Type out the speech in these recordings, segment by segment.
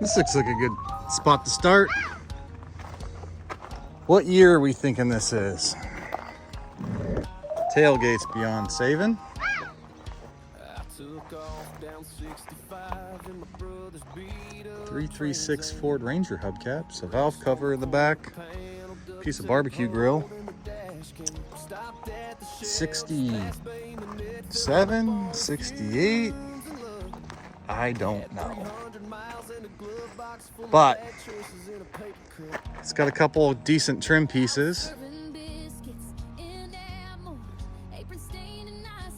This looks like a good spot to start. What year are we thinking this is? Tailgate's beyond saving. 336 Ford Ranger hubcaps, a valve cover in the back, piece of barbecue grill. 67, 68, I don't know. But it's got a couple decent trim pieces.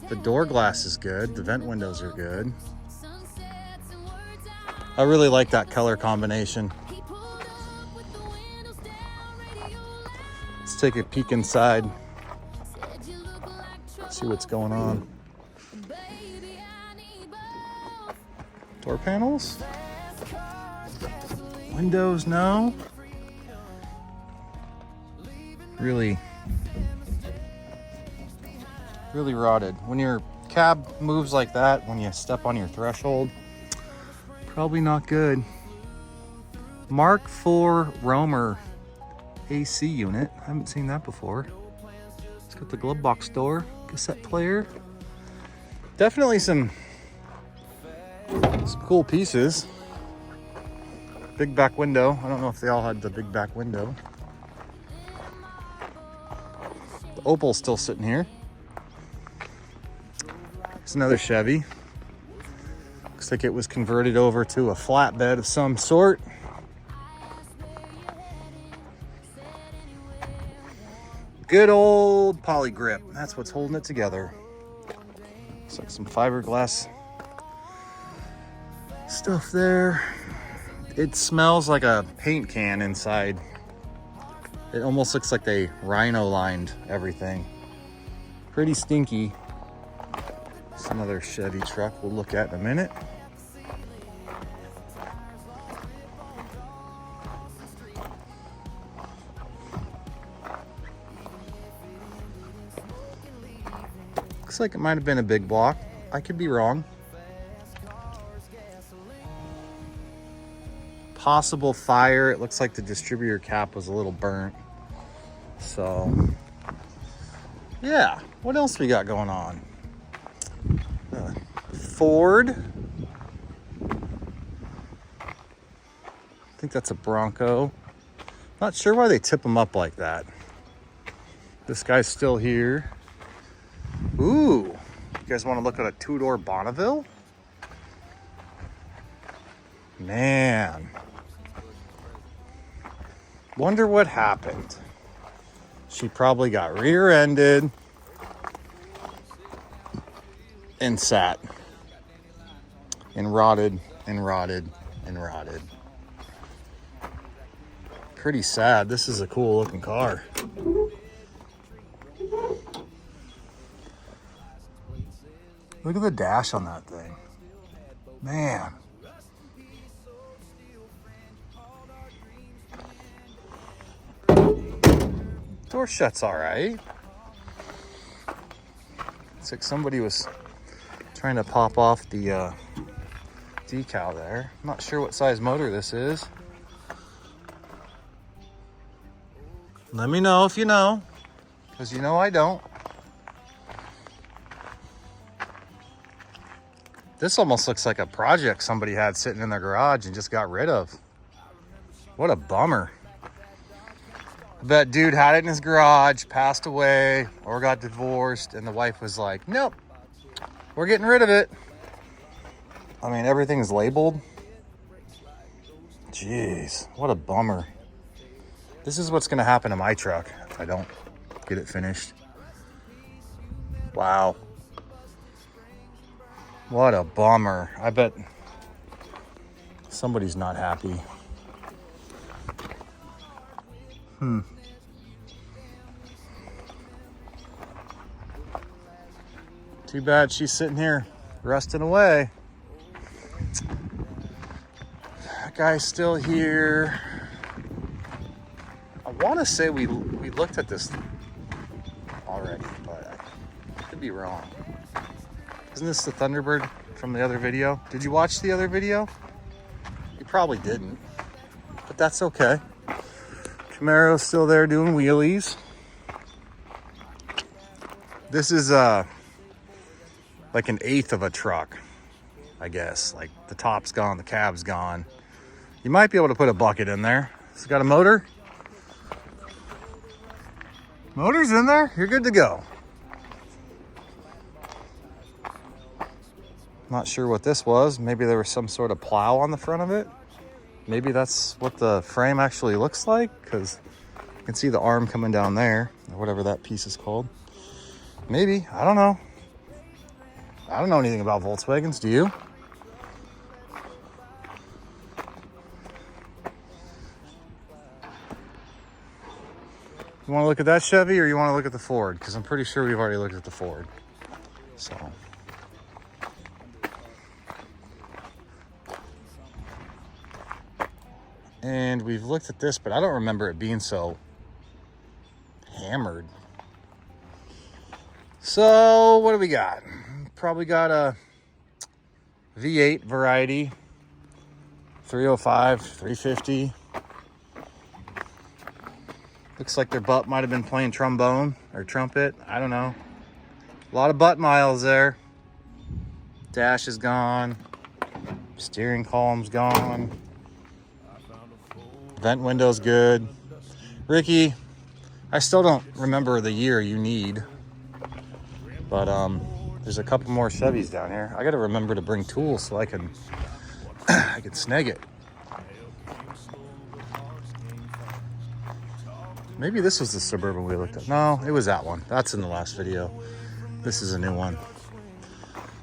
The door glass is good. The vent windows are good. I really like that color combination. Let's take a peek inside. See what's going on. Door panels. Windows, no. Really rotted. When your cab moves like that, when you step on your threshold, probably not good. Mark IV Roamer AC unit. I haven't seen that before. It's got the glove box door, cassette player. Definitely some cool pieces. Big back window. I don't know if they all had the big back window. The Opal's still sitting here. It's another Chevy. Looks like it was converted over to a flatbed of some sort. Good old poly grip. That's what's holding it together. Looks like some fiberglass stuff there. It smells like a paint can inside. It almost looks like they rhino lined everything. Pretty stinky. It's another Chevy truck we'll look at in a minute. Looks like it might have been a big block. I could be wrong. Possible fire. It looks like the distributor cap was a little burnt. So, yeah. What else we got going on? Ford. I think that's a Bronco. Not sure why they tip them up like that. This guy's still here. Ooh, you guys want to look at a two-door Bonneville? Man. Wonder what happened. She probably got rear-ended and sat and rotted and rotted and rotted. Pretty sad. This is a cool looking car. Look at the dash on that thing. Man. Door shuts all right. It's like somebody was trying to pop off the decal there. I'm not sure what size motor this is. Let me know if you know, because you know I don't. This almost looks like a project somebody had sitting in their garage and just got rid of. What a bummer. I bet dude had it in his garage, passed away, or got divorced, and the wife was like, nope, we're getting rid of it. I mean, everything's labeled. Jeez, what a bummer. This is what's gonna happen to my truck if I don't get it finished. Wow. What a bummer. I bet somebody's not happy. Too bad she's sitting here rusting away. That guy's still here. I want to say we looked at this already, but I could be wrong. Isn't this the Thunderbird from the other video? Did you watch the other video? probably didn't, but that's okay. Camaro's still there doing wheelies. This is like an eighth of a truck, I guess. Like the top's gone, the cab's gone. You might be able to put a bucket in there. It's got a motor. Motor's in there, you're good to go. Not sure what this was. Maybe there was some sort of plow on the front of it. Maybe that's what the frame actually looks like, because you can see the arm coming down there, or whatever that piece is called. Maybe, I don't know. I don't know anything about Volkswagens, do you? You want to look at that Chevy, or you want to look at the Ford? Because I'm pretty sure we've already looked at the Ford. So. And we've looked at this, but I don't remember it being so hammered. So what do we got? Probably got a V8 variety, 305, 350. Looks like their butt might have been playing trombone or trumpet. I don't know. A lot of butt miles there. Dash is gone. Steering column's gone. Vent window's good. Ricky, I still don't remember the year you need. But there's a couple more Chevys down here. I gotta remember to bring tools so I can I can snag it. Maybe this was the Suburban we looked at. No, it was that one. That's in the last video. This is a new one.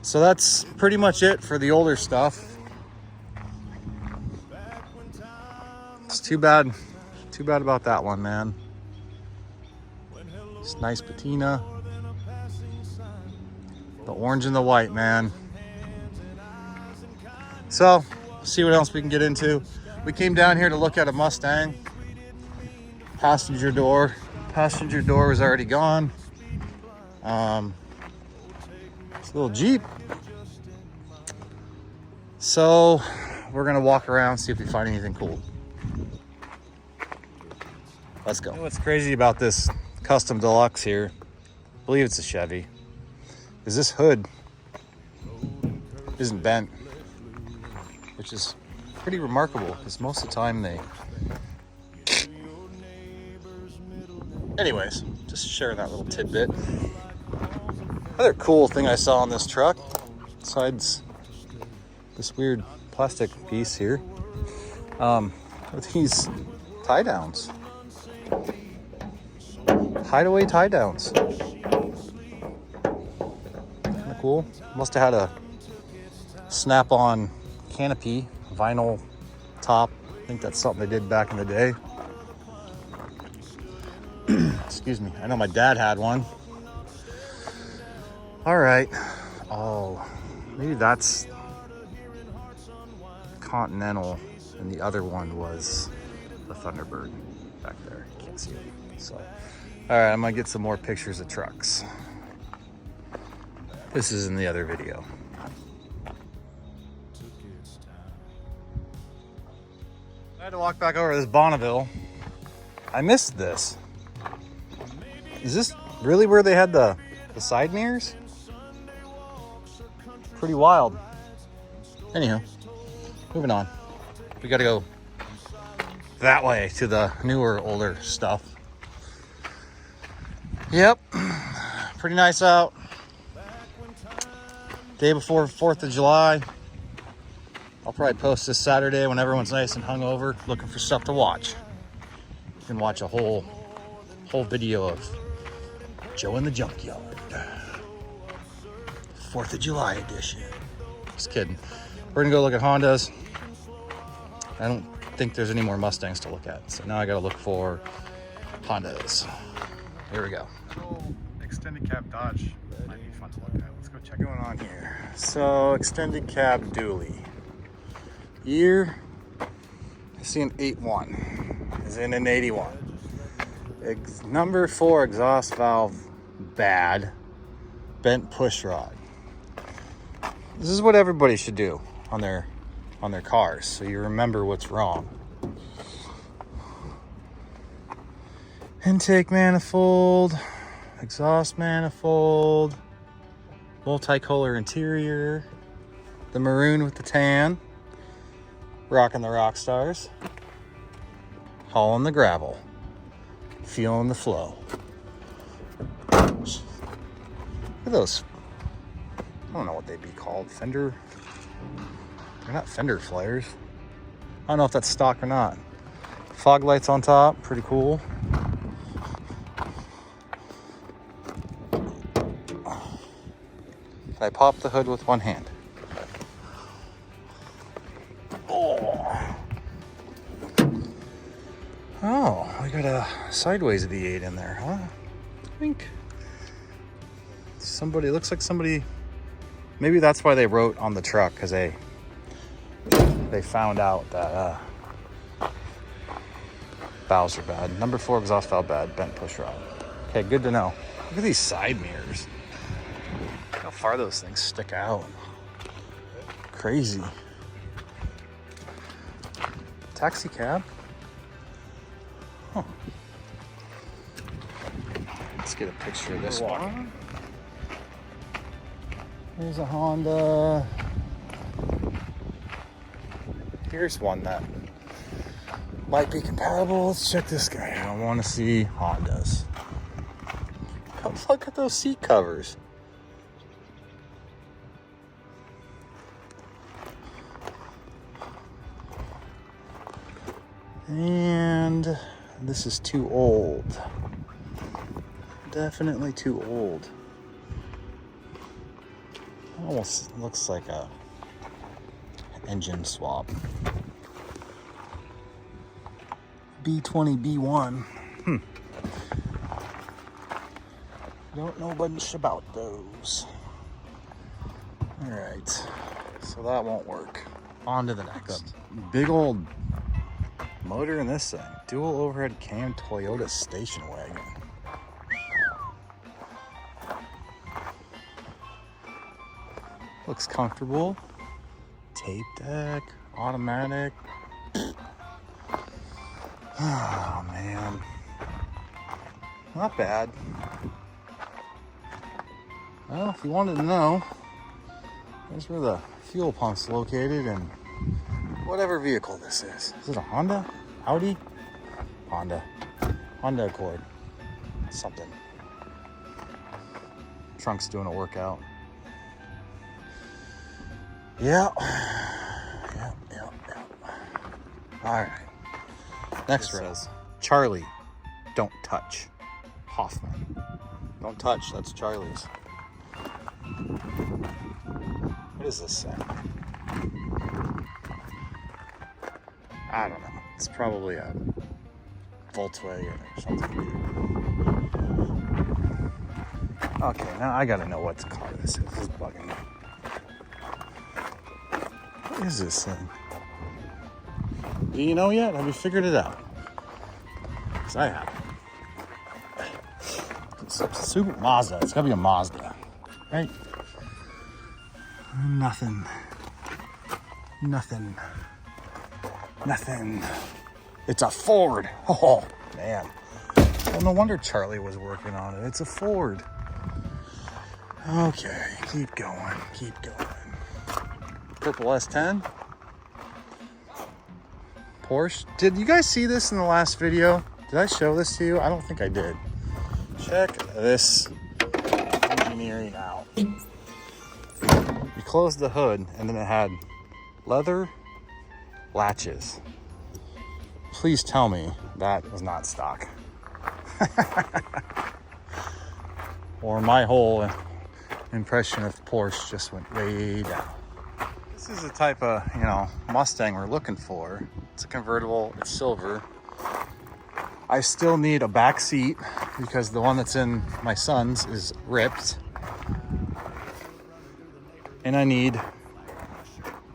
So that's pretty much it for the older stuff. It's too bad about that one, man. It's nice patina. The orange and the white, man. So, see what else we can get into. We came down here to look at a Mustang. Passenger door was already gone. It's a little Jeep. So, we're gonna walk around, see if we find anything cool. Let's go. You know what's crazy about this custom deluxe here? I believe it's a Chevy. Is this hood isn't bent, which is pretty remarkable because most of the time they. Anyways, just sharing that little tidbit. Another cool thing I saw on this truck, besides this weird plastic piece here, are these tie downs. Hideaway tie downs. Kind of cool. Must have had a snap-on canopy, vinyl top. I think that's something they did back in the day. Excuse me. I know my dad had one. All right. Oh, maybe that's Continental, and the other one was the Thunderbird back there. You can't see it. So, all right, I'm gonna get some more pictures of trucks. This is in the other video. I had to walk back over to this Bonneville. I missed this. Is this really where they had the side mirrors? Pretty wild. Anywho, moving on. We gotta go that way to the newer, older stuff. Yep, pretty nice out. Day before 4th of July. I'll probably post this Saturday when everyone's nice and hungover, looking for stuff to watch. You can watch a whole video of Joe in the Junkyard. 4th of July edition. Just kidding. We're gonna go look at Hondas. I don't think there's any more Mustangs to look at, so now I gotta look for Hondas. Here we go. Extended cab Dodge might be fun to look at. Let's go check what's going on here. So, extended cab dually. Year, I see an 81, as in an 81. Number 4 exhaust valve bad, bent push rod. This is what everybody should do on their on their cars, so you remember what's wrong. Intake manifold, exhaust manifold, multicolor interior, the maroon with the tan, rocking the rock stars, hauling the gravel, feeling the flow. Look at those, I don't know what they'd be called, fender, they're not fender flares. I don't know if that's stock or not. Fog lights on top, pretty cool. I pop the hood with one hand. Oh, I got a sideways V8 in there, huh? I think somebody, looks like somebody, maybe that's why they wrote on the truck, because they found out that valves are bad. Number 4 exhaust valve bad, bent push rod. Okay, good to know. Look at these side mirrors. How far those things stick out. Crazy. Taxi cab. Huh. Let's get a picture of this one. Here's a Honda. Here's one that might be comparable. Let's check this guy out. I want to see Hondas. Look at those seat covers. And this is too old. Definitely too old. Almost looks like a engine swap. B20 B1. Don't know much about those. All right, so that won't work. On to the next. Big old motor in this thing. Dual overhead cam Toyota station wagon. Looks comfortable. Tape deck, automatic. Oh man, not bad. Well, if you wanted to know, there's where the fuel pump's located and whatever vehicle this is. Is it a Honda? Audi? Honda. Honda Accord. Something. Trunk's doing a workout. Yeah. Yep. All right. Next says, Charlie, don't touch. Hoffman. Don't touch, that's Charlie's. What does this say? I don't know. It's probably a Volkswagen or something. Okay, now I gotta know what car this is. This is bugging me. What is this thing? Do you know yet? Have you figured it out? Because I haven't. It's super Mazda. It's gotta be a Mazda, right? Nothing. It's a Ford. Oh, man. Well, no wonder Charlie was working on it. It's a Ford. Okay, keep going. Purple S10. Porsche. Did you guys see this in the last video? Did I show this to you? I don't think I did. Check this engineering out. You closed the hood and then it had leather latches. Please tell me that was not stock. Or my whole impression of Porsche just went way down. This is the type of, Mustang we're looking for. It's a convertible, it's silver. I still need a back seat because the one that's in my son's is ripped. And I need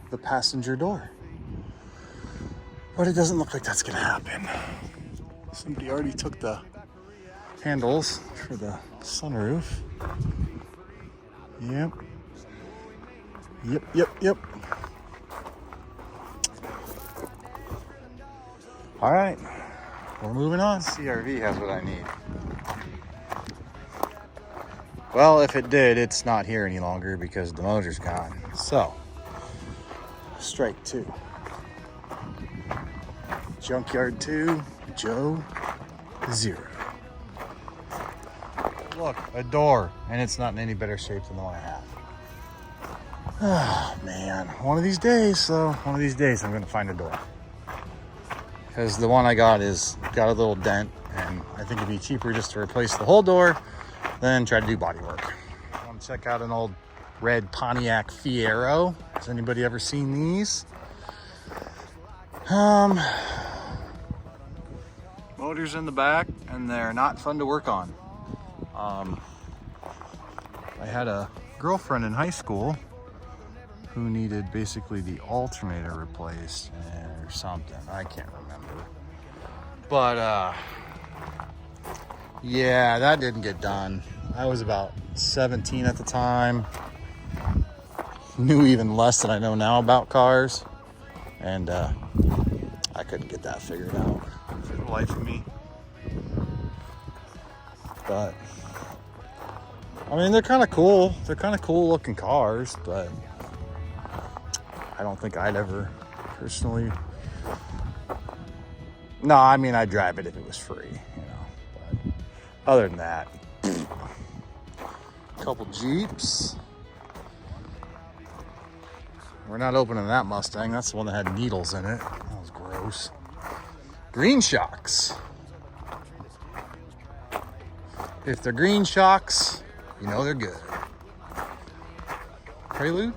the passenger door. But it doesn't look like that's gonna happen. Somebody already took the handles for the sunroof. Yep. All right, we're moving on. CRV has what I need. Well, if it did, it's not here any longer because the motor's gone. So, strike two. Junkyard 2, Joe 0. Look, a door, and it's not in any better shape than the one I have. Oh, man. One of these days, I'm going to find a door. Because the one I got got a little dent, and I think it'd be cheaper just to replace the whole door than try to do body work. I want to check out an old red Pontiac Fiero. Has anybody ever seen these? Motors in the back, and they're not fun to work on. I had a girlfriend in high school who needed basically the alternator replaced or something. I can't remember. But yeah, that didn't get done. I was about 17 at the time. Knew even less than I know now about cars. And I couldn't get that figured out for the life of me. But I mean, they're kind of cool. They're kind of cool looking cars, but I don't think I'd ever personally. No, I mean, I'd drive it if it was free, you know. But other than that, a couple Jeeps. We're not opening that Mustang. That's the one that had needles in it. That was gross. Green shocks. If they're green shocks, you know they're good. Prelude.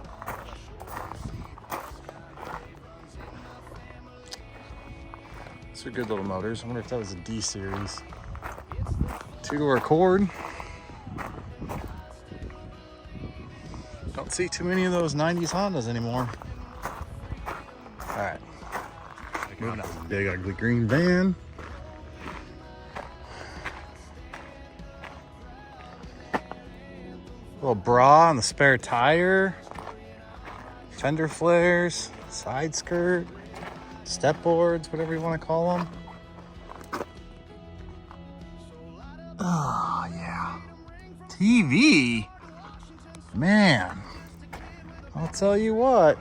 These are good little motors. I wonder if that was a D series. 2-door Accord. Don't see too many of those 90s Hondas anymore. All right. Moving on. Big ugly green van. Little bra on the spare tire. Fender flares. Side skirt. Step boards, whatever you want to call them. Oh, yeah. TV. Man, I'll tell you what.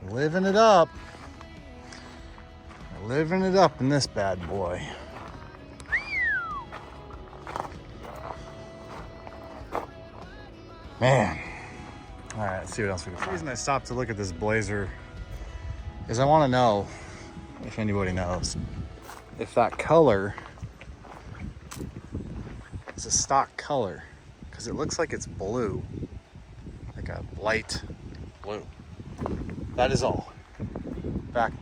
Living it up. Living it up in this bad boy. Man. All right, let's see what else we can find. The reason I stopped to look at this Blazer is I want to know, if anybody knows, if that color is a stock color. Because it looks like it's blue. Like a light blue. That is all. Back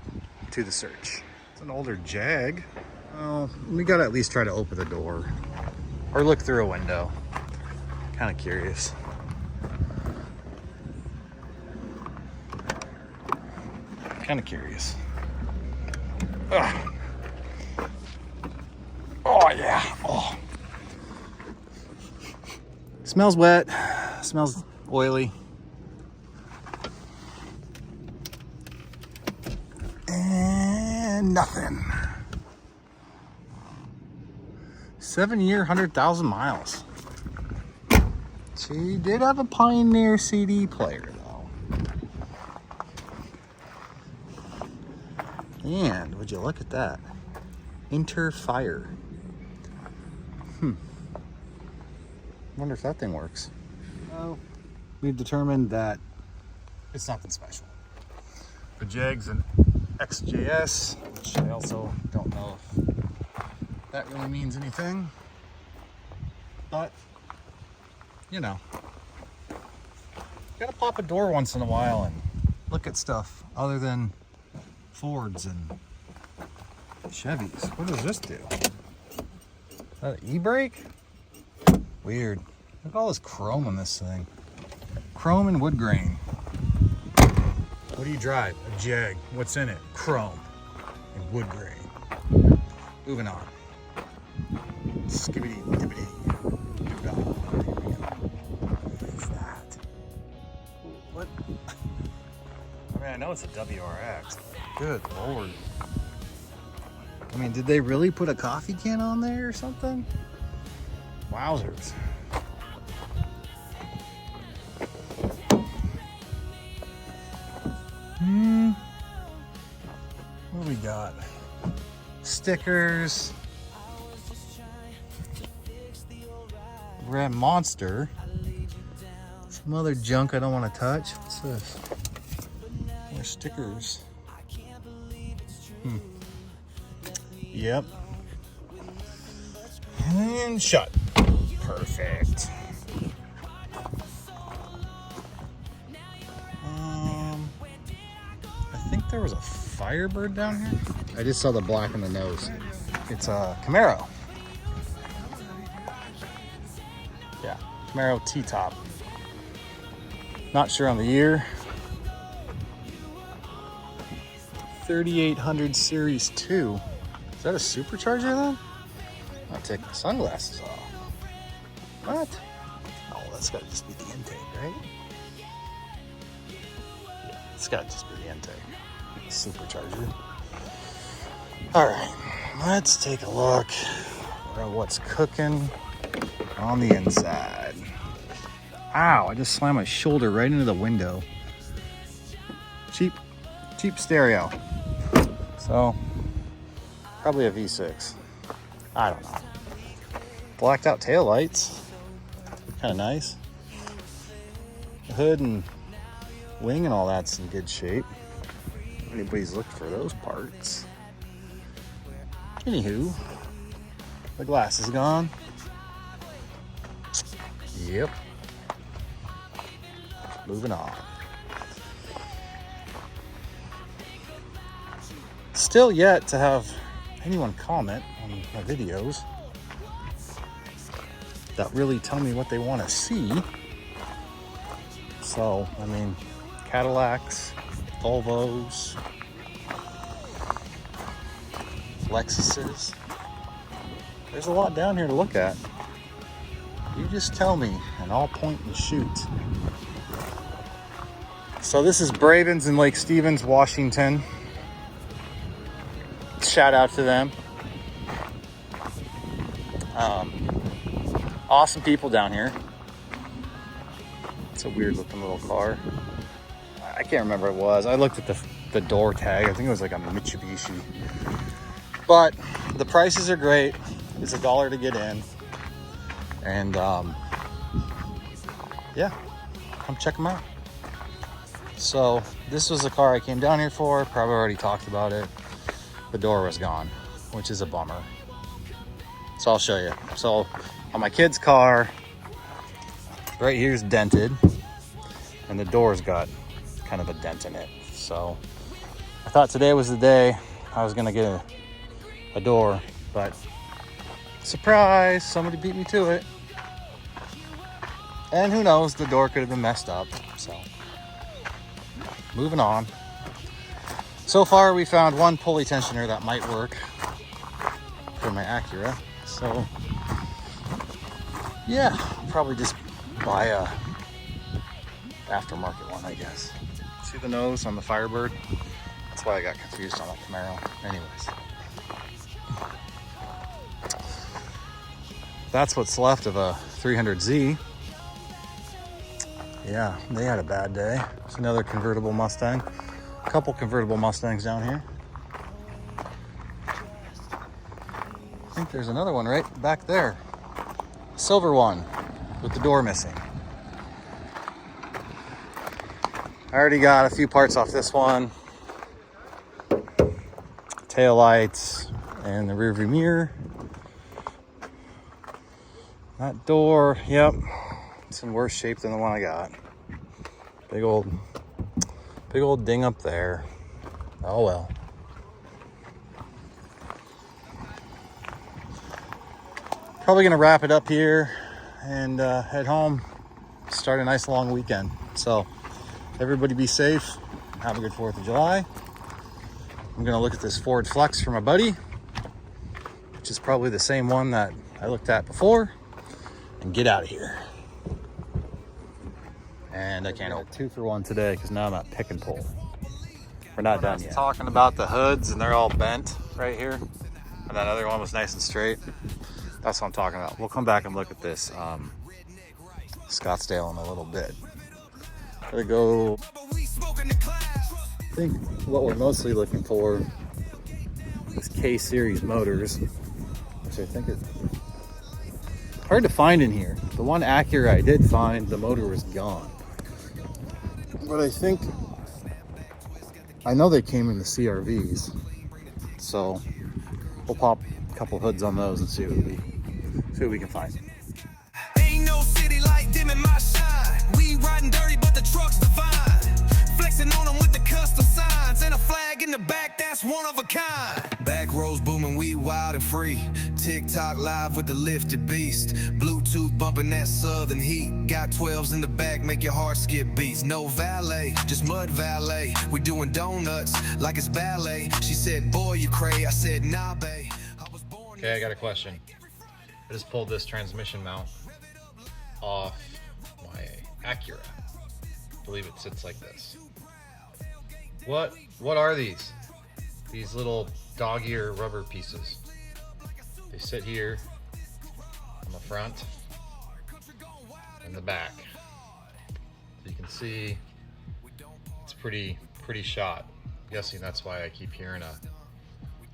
to the search. It's an older Jag. Oh, we gotta at least try to open the door. Or look through a window. Kind of curious. Kind of curious. Ugh. Oh yeah. Oh. Smells wet. Smells oily. And nothing. 7-year, 100,000 miles. She did have a Pioneer CD player though. And would you look at that? Interfire. Wonder if that thing works. Well, we've determined that it's nothing special. The Jag's an XJS, which I also don't know if that really means anything. But, you know, you gotta pop a door once in a while and look at stuff other than Fords and Chevys. What does this do? Is that an e-brake? Weird. Look at all this chrome on this thing. Chrome and wood grain. What do you drive? A Jag. What's in it? Chrome and wood grain. Moving on. Skibbity dibbity. What is that? What? I mean, I know it's a WRX, but good lord. I mean, did they really put a coffee can on there or something? Wowzers. What do we got? Stickers. Red Monster. Some other junk I don't want to touch. What's this? More stickers. Yep. And shut. Perfect. I think there was a Firebird down here. I just saw the black on the nose. It's a Camaro. Yeah, Camaro T-top. Not sure on the year. 3800 Series 2. Is that a supercharger then? I'll take my sunglasses off. What? Oh, that's gotta just be the intake, right? Yeah, it's gotta just be the intake. Supercharger. All right, let's take a look at what's cooking on the inside. Ow, I just slammed my shoulder right into the window. Cheap stereo. So, probably a V6. I don't know. Blacked out taillights. Kind of nice. The hood and wing and all that's in good shape. Anybody's looked for those parts. Anywho, the glass is gone. Yep. Moving on. Still yet to have anyone comment on my videos that really tell me what they want to see. So, I mean, Cadillacs, Volvos, Lexuses. There's a lot down here to look at. You just tell me and I'll point and shoot. So this is Bravens in Lake Stevens, Washington. Shout out to them. Awesome people down here. It's a weird looking little car. I can't remember what it was. I looked at the door tag. I think it was like a Mitsubishi. But the prices are great. It's $1 to get in. And yeah, come check them out. So this was the car I came down here for. Probably already talked about it. The door was gone, which is a bummer. So I'll show you. So on my kid's car, right here's dented, and the door's got kind of a dent in it. So I thought today was the day I was gonna get a door, but surprise, somebody beat me to it. And who knows, the door could have been messed up. So moving on. So far we found one pulley tensioner that might work for my Acura. So yeah, probably just buy a aftermarket one, I guess. See the nose on the Firebird? That's why I got confused on the Camaro. Anyways. That's what's left of a 300Z. Yeah, they had a bad day. It's another convertible Mustang. A couple convertible Mustangs down here. I think there's another one right back there. Silver one with the door missing. I already got a few parts off this one. Tail lights and the rear view mirror. That door, yep, it's in worse shape than the one I got. Big old ding up there. Oh well. Probably gonna wrap it up here and head home. Start a nice long weekend. So everybody be safe. Have a good 4th of July. I'm gonna look at this Ford Flex for my buddy, which is probably the same one that I looked at before, and get out of here. And I can't open 2 for 1 today because now I'm at pick and pull. We're not done yet. Talking about the hoods, and they're all bent right here. and that other one was nice and straight. That's what I'm talking about. We'll come back and look at this Scottsdale in a little bit. Gotta go. I think what we're mostly looking for is K-Series motors, which I think is hard to find in here. The one Acura I did find, the motor was gone. But I know they came in the CRVs, so we'll pop a couple hoods on those and see what we can find. Ain't no city like dim in my shine. We riding dirty, but the truck's divine. Flexing on them with the custom signs and a flag in the back, that's one of a kind. Back rows booming, we wild and free. TikTok live with the lifted beast. Bluetooth bumping that southern heat. Got 12s in the back, make your heart skip beats. No valet, just mud valet. We doing donuts like it's ballet. She said, boy, you cray. I said, nah, bae. Okay, I got a question. I just pulled this transmission mount off my Acura. I believe it sits like this. What are these? These little dog ear rubber pieces. They sit here on the front and the back. So you can see it's pretty shot. I'm guessing that's why I keep hearing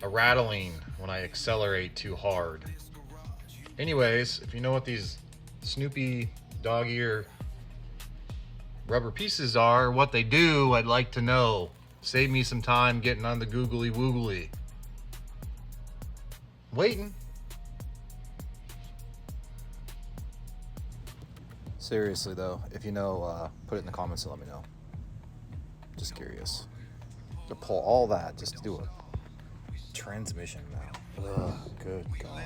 a rattling when I accelerate too hard. Anyways, if you know what these Snoopy dog ear rubber pieces are, what they do, I'd like to know. Save me some time getting on the googly woogly. Waiting. Seriously though, if you know, put it in the comments and let me know. Just curious. To pull all that just to do a transmission now. Ugh, good God.